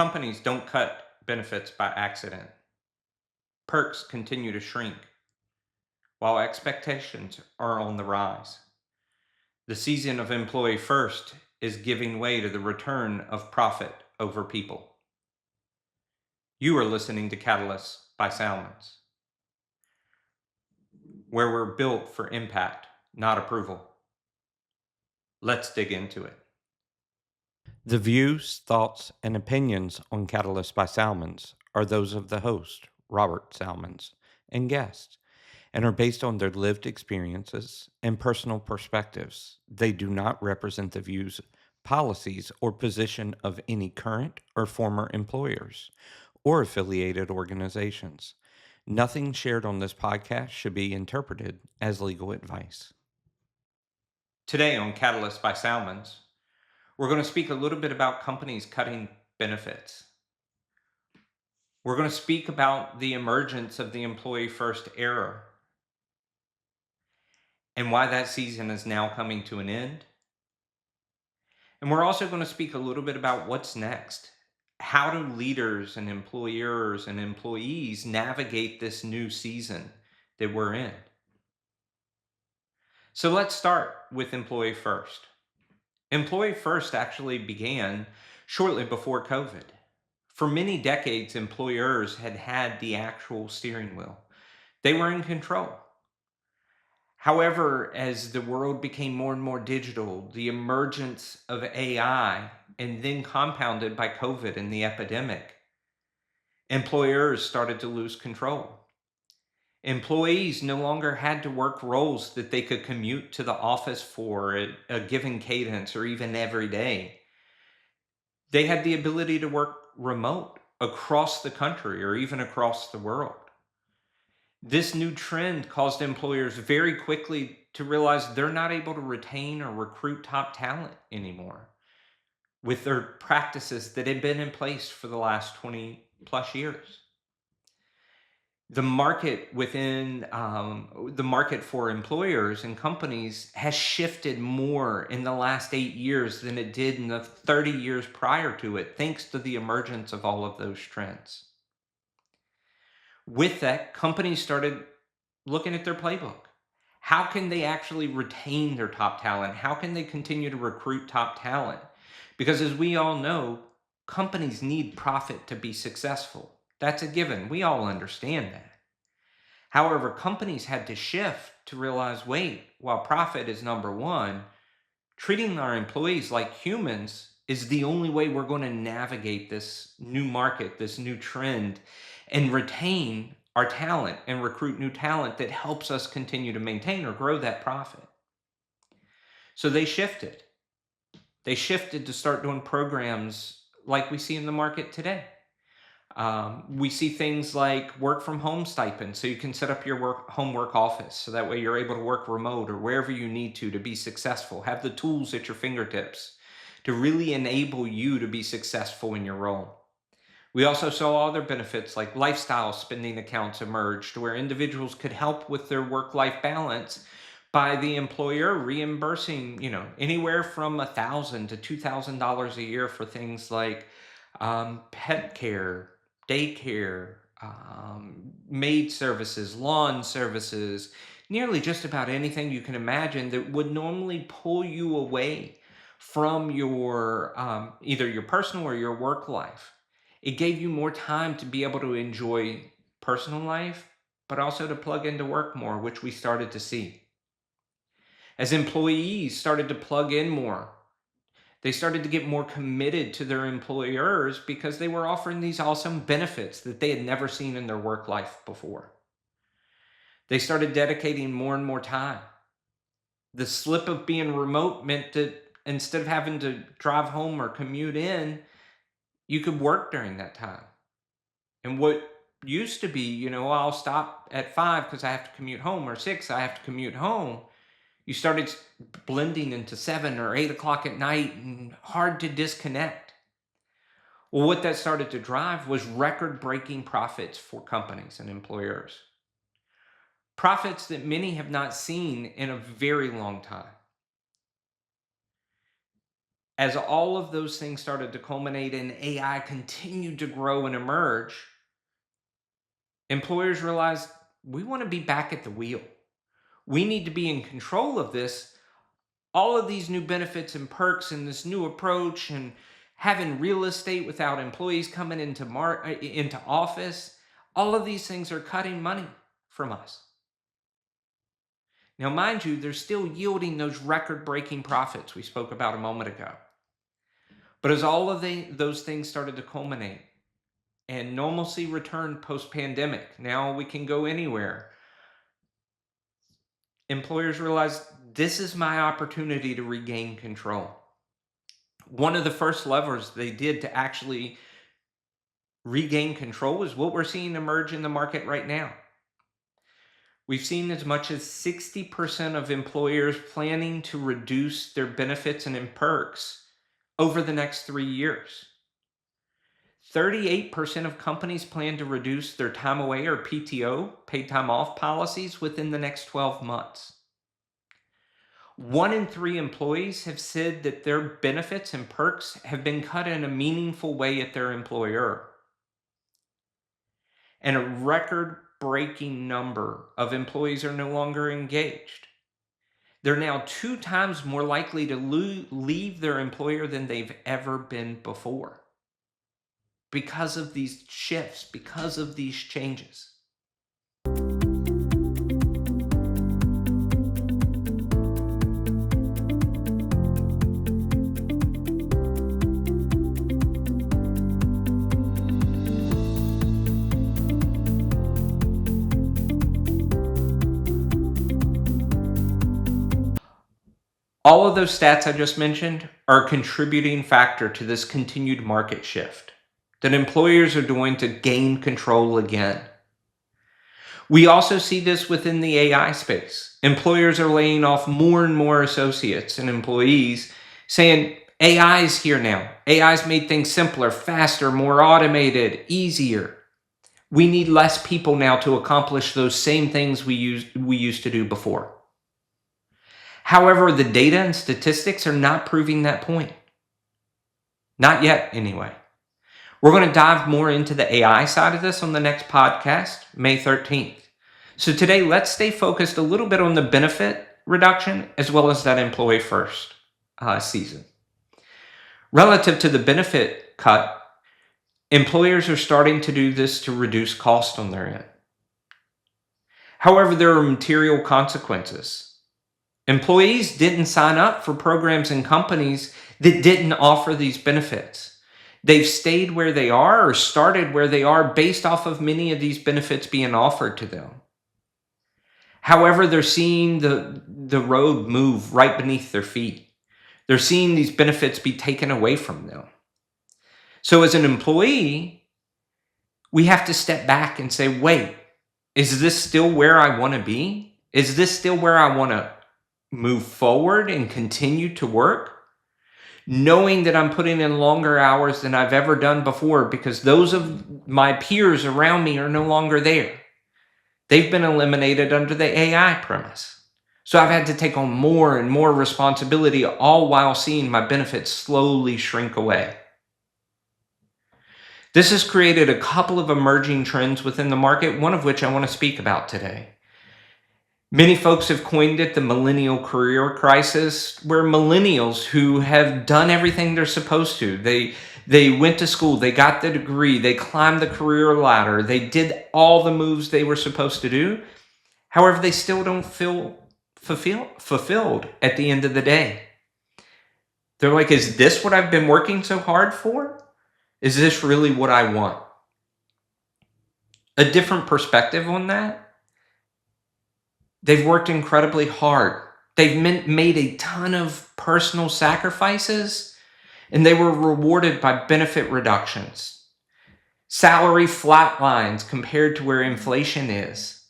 Companies don't cut benefits by accident. Perks continue to shrink, while expectations are on the rise. The season of employee first is giving way to the return of profit over people. You are listening to Catalyst by Salmons, where we're built for impact, not approval. Let's dig into it. The views, thoughts, and opinions on Catalyst by Salmons are those of the host, Robert Salmons, and guests, and are based on their lived experiences and personal perspectives. They do not represent the views, policies, or position of any current or former employers or affiliated organizations. Nothing shared on this podcast should be interpreted as legal advice. Today on Catalyst by Salmons, we're going to speak a little bit about companies cutting benefits. We're going to speak about the emergence of the employee first era and why that season is now coming to an end. And we're also going to speak a little bit about what's next. How do leaders and employers and employees navigate this new season that we're in? So let's start with employee first. Employee first actually began shortly before COVID. For many decades, employers had had the actual steering wheel. They were in control. However, as the world became more and more digital, the emergence of AI, and then compounded by COVID and the epidemic, employers started to lose control. Employees no longer had to work roles that they could commute to the office for at a given cadence or even every day. They had the ability to work remote across the country or even across the world. This new trend caused employers very quickly to realize they're not able to retain or recruit top talent anymore with their practices that had been in place for the last 20 plus years. The market for employers and companies has shifted more in the last 8 years than it did in the 30 years prior to it, thanks to the emergence of all of those trends. With that, companies started looking at their playbook. How can they actually retain their top talent? How can they continue to recruit top talent? Because as we all know, companies need profit to be successful. That's a given. We all understand that. However, companies had to shift to realize, wait, while profit is number one, treating our employees like humans is the only way we're going to navigate this new market, this new trend, and retain our talent and recruit new talent that helps us continue to maintain or grow that profit. So they shifted. They shifted to start doing programs like we see in the market today. We see things like work from home stipends, so you can set up your home work office, so that way you're able to work remote or wherever you need to be successful. Have the tools at your fingertips to really enable you to be successful in your role. We also saw other benefits like lifestyle spending accounts emerged, where individuals could help with their work-life balance by the employer reimbursing, anywhere from $1,000 to $2,000 a year for things like pet care, daycare, maid services, lawn services, nearly just about anything you can imagine that would normally pull you away from your either your personal or your work life. It gave you more time to be able to enjoy personal life, but also to plug into work more, which we started to see. As employees started to plug in more, they started to get more committed to their employers because they were offering these awesome benefits that they had never seen in their work life before. They started dedicating more and more time. The slip of being remote meant that instead of having to drive home or commute in, you could work during that time. And what used to be, I'll stop at 5 because I have to commute home, or 6, I have to commute home. You started blending into 7 or 8 o'clock at night and hard to disconnect. Well, what that started to drive was record-breaking profits for companies and employers. Profits that many have not seen in a very long time. As all of those things started to culminate and AI continued to grow and emerge, employers realized we want to be back at the wheel. We need to be in control of this. All of these new benefits and perks and this new approach and having real estate without employees coming into office, all of these things are cutting money from us. Now, mind you, they're still yielding those record-breaking profits we spoke about a moment ago. But as all of those things started to culminate and normalcy returned post-pandemic, now we can go anywhere. Employers realized this is my opportunity to regain control. One of the first levers they did to actually regain control is what we're seeing emerge in the market right now. We've seen as much as 60% of employers planning to reduce their benefits and perks over the next 3 years. 38% of companies plan to reduce their time away or PTO, paid time off policies within the next 12 months. 1 in 3 employees have said that their benefits and perks have been cut in a meaningful way at their employer. And a record-breaking number of employees are no longer engaged. They're now 2 times more likely to leave their employer than they've ever been before because of these shifts, because of these changes. All of those stats I just mentioned are a contributing factor to this continued market shift that employers are doing to gain control again. We also see this within the AI space. Employers are laying off more and more associates and employees, saying AI is here now. AI's made things simpler, faster, more automated, easier. We need less people now to accomplish those same things we used to do before. However, the data and statistics are not proving that point. Not yet, anyway. We're going to dive more into the AI side of this on the next podcast, May 13th. So today, let's stay focused a little bit on the benefit reduction as well as that employee first season. Relative to the benefit cut, employers are starting to do this to reduce cost on their end. However, there are material consequences. Employees didn't sign up for programs and companies that didn't offer these benefits. They've stayed where they are or started where they are based off of many of these benefits being offered to them. However, they're seeing the road move right beneath their feet. They're seeing these benefits be taken away from them. So as an employee, we have to step back and say, wait, is this still where I want to be? Is this still where I want to move forward and continue to work? Knowing that I'm putting in longer hours than I've ever done before because those of my peers around me are no longer there. They've been eliminated under the AI premise. So I've had to take on more and more responsibility, all while seeing my benefits slowly shrink away. This has created a couple of emerging trends within the market, one of which I want to speak about today. Many folks have coined it the millennial career crisis, where millennials who have done everything they're supposed to, they went to school, they got the degree, they climbed the career ladder, they did all the moves they were supposed to do. However, they still don't feel fulfilled at the end of the day. They're like, is this what I've been working so hard for? Is this really what I want? A different perspective on that. They've worked incredibly hard. They've made a ton of personal sacrifices, and they were rewarded by benefit reductions. Salary flatlines compared to where inflation is.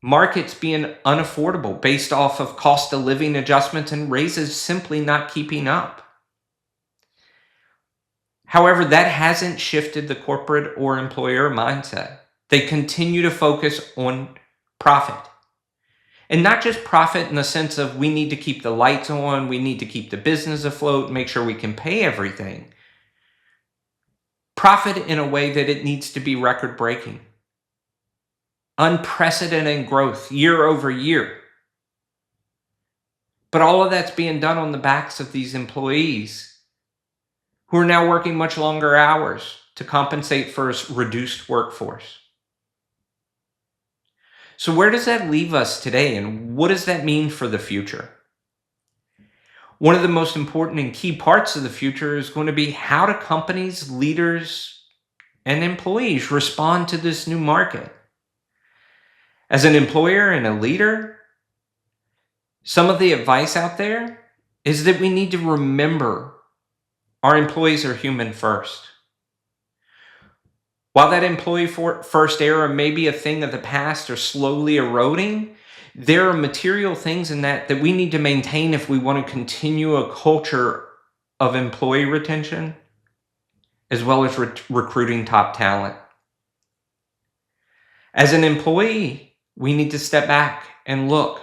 Markets being unaffordable based off of cost of living adjustments and raises simply not keeping up. However, that hasn't shifted the corporate or employer mindset. They continue to focus on profit. And not just profit in the sense of we need to keep the lights on, we need to keep the business afloat, make sure we can pay everything. Profit in a way that it needs to be record breaking. Unprecedented growth year over year. But all of that's being done on the backs of these employees who are now working much longer hours to compensate for a reduced workforce. So where does that leave us today, and what does that mean for the future? One of the most important and key parts of the future is going to be how do companies, leaders, and employees respond to this new market? As an employer and a leader, some of the advice out there is that we need to remember our employees are human first. While that employee first era may be a thing of the past or slowly eroding, there are material things in that we need to maintain if we want to continue a culture of employee retention as well as recruiting top talent. As an employee, we need to step back and look.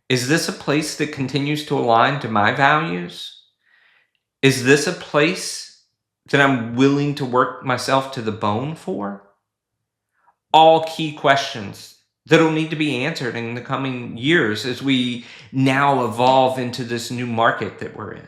Is this a place that continues to align to my values? Is this a place that I'm willing to work myself to the bone for? All key questions that'll need to be answered in the coming years as we now evolve into this new market that we're in.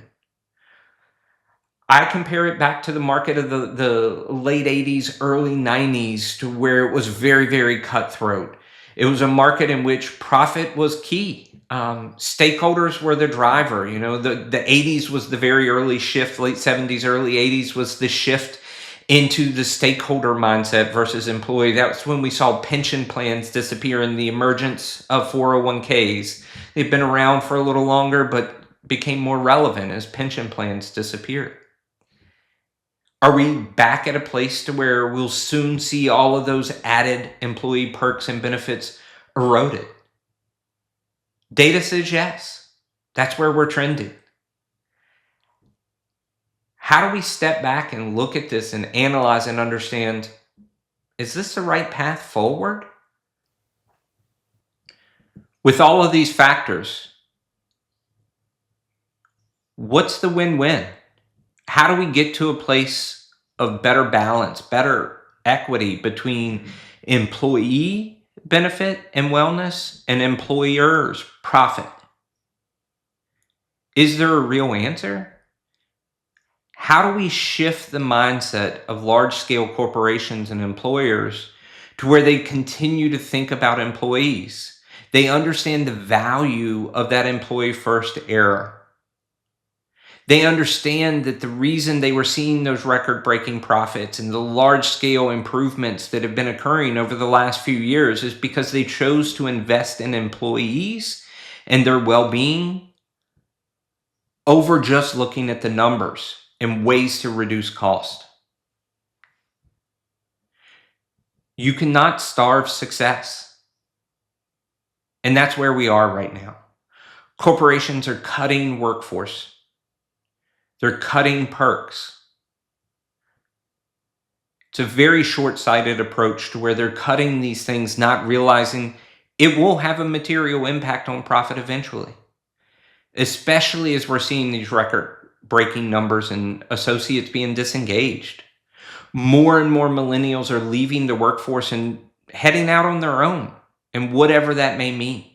I compare it back to the market of the late 80s, early 90s, to where it was very, very cutthroat. It was a market in which profit was key. Stakeholders were the driver. The 80s was the very early shift, late 70s, early 80s was the shift into the stakeholder mindset versus employee. That's when we saw pension plans disappear and the emergence of 401ks. They've been around for a little longer, but became more relevant as pension plans disappeared. Are we back at a place to where we'll soon see all of those added employee perks and benefits eroded? Data says yes. That's where we're trending. How do we step back and look at this and analyze and understand, is this the right path forward? With all of these factors, what's the win-win? How do we get to a place of better balance, better equity between employee benefit and wellness and employers' profit? Is there a real answer? How do we shift the mindset of large-scale corporations and employers to where they continue to think about employees? They understand the value of that employee-first era. They understand that the reason they were seeing those record-breaking profits and the large-scale improvements that have been occurring over the last few years is because they chose to invest in employees and their well-being over just looking at the numbers and ways to reduce cost. You cannot starve success. And that's where we are right now. Corporations are cutting workforce. They're cutting perks. It's a very short-sighted approach to where they're cutting these things, not realizing it will have a material impact on profit eventually, especially as we're seeing these record-breaking numbers and associates being disengaged. More and more millennials are leaving the workforce and heading out on their own, and whatever that may mean.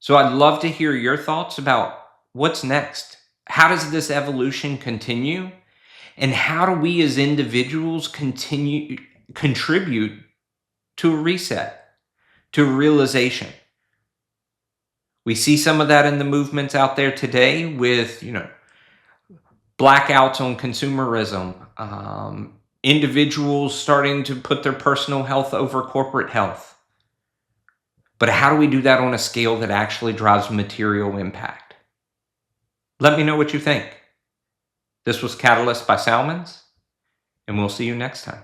So I'd love to hear your thoughts about what's next. How does this evolution continue? And how do we as individuals contribute to a reset, to a realization? We see some of that in the movements out there today with, blackouts on consumerism, individuals starting to put their personal health over corporate health. But how do we do that on a scale that actually drives material impact? Let me know what you think. This was Catalyst by Salmons, and we'll see you next time.